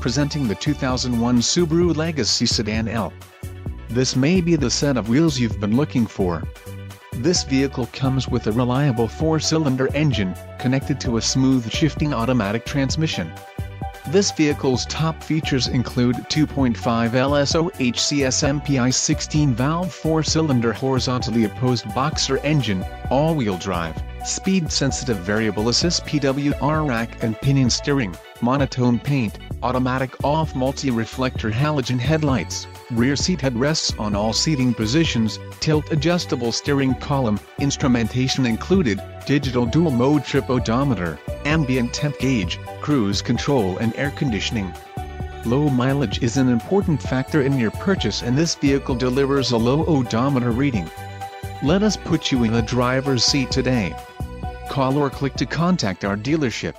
Presenting the 2001 Subaru Legacy Sedan L. This may be the set of wheels you've been looking for. This vehicle comes with a reliable 4-cylinder engine, connected to a smooth shifting automatic transmission. This vehicle's top features include 2.5 LSO HCS MPI 16-valve 4-cylinder horizontally opposed boxer engine, all-wheel drive, speed-sensitive variable assist PWR rack and pinion steering, monotone paint, automatic off multi-reflector halogen headlights, rear seat headrests on all seating positions, tilt-adjustable steering column, instrumentation included, digital dual-mode trip odometer, ambient temp gauge, cruise control and air conditioning. Low mileage is an important factor in your purchase, and this vehicle delivers a low odometer reading. Let us put you in the driver's seat today. Call or click to contact our dealership.